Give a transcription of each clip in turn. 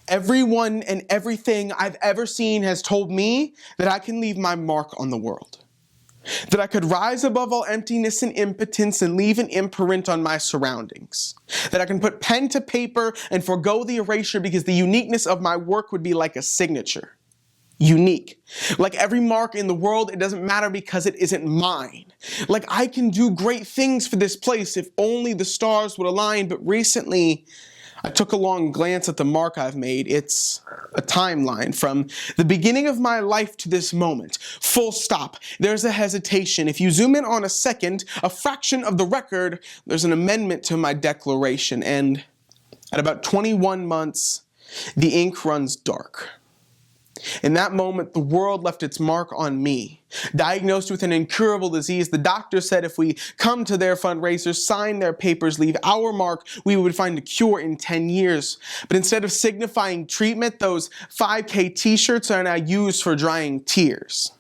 Everyone and everything I've ever seen has told me that I can leave my mark on the world. That I could rise above all emptiness and impotence and leave an imprint on my surroundings. That I can put pen to paper and forego the erasure because the uniqueness of my work would be like a signature. Unique. Like every mark in the world, it doesn't matter because it isn't mine. Like I can do great things for this place if only the stars would align. But recently, I took a long glance at the mark I've made. It's a timeline from the beginning of my life to this moment. Full stop. There's a hesitation. If you zoom in on a second, a fraction of the record, there's an amendment to my declaration. And at about 21 months, the ink runs dark. In that moment, the world left its mark on me. Diagnosed with an incurable disease, the doctor said if we come to their fundraisers, sign their papers, leave our mark, we would find a cure in 10 years. But instead of signifying treatment, those 5K t-shirts are now used for drying tears.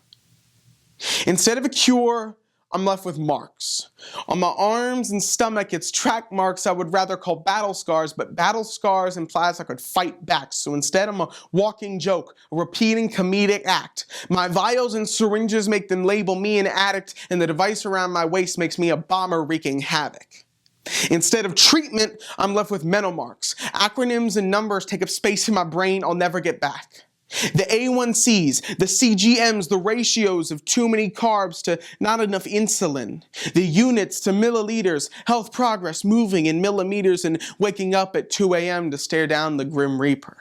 Instead of a cure, I'm left with marks. On my arms and stomach, it's track marks I would rather call battle scars, but battle scars implies I could fight back. So instead, I'm a walking joke, a repeating comedic act. My vials and syringes make them label me an addict, and the device around my waist makes me a bomber wreaking havoc. Instead of treatment, I'm left with mental marks. Acronyms and numbers take up space in my brain I'll never get back. The A1Cs, the CGMs, the ratios of too many carbs to not enough insulin, the units to milliliters, health progress moving in millimeters and waking up at 2 a.m. to stare down the Grim Reaper.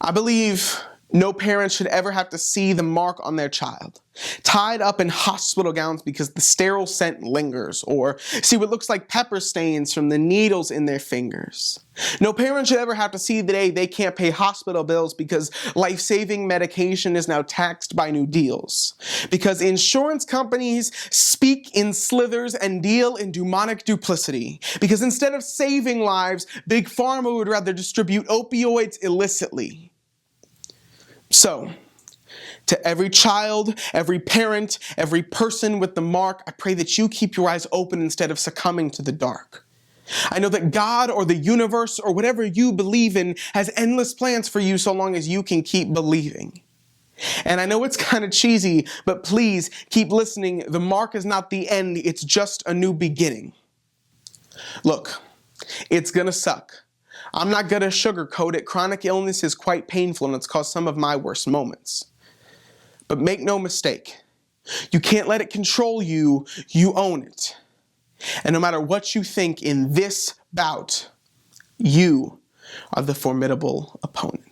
I believe no parent should ever have to see the mark on their child, tied up in hospital gowns because the sterile scent lingers, or see what looks like pepper stains from the needles in their fingers. No parent should ever have to see the day they can't pay hospital bills because life-saving medication is now taxed by new deals. Because insurance companies speak in slithers and deal in demonic duplicity. Because instead of saving lives, Big Pharma would rather distribute opioids illicitly. So, to every child, every parent, every person with the mark, I pray that you keep your eyes open instead of succumbing to the dark. I know that God or the universe or whatever you believe in has endless plans for you so long as you can keep believing. And I know it's kind of cheesy, but please keep listening. The mark is not the end, it's just a new beginning. Look, it's gonna suck. I'm not gonna sugarcoat it. Chronic illness is quite painful and it's caused some of my worst moments. But make no mistake, you can't let it control you, you own it. And no matter what you think in this bout, you are the formidable opponent.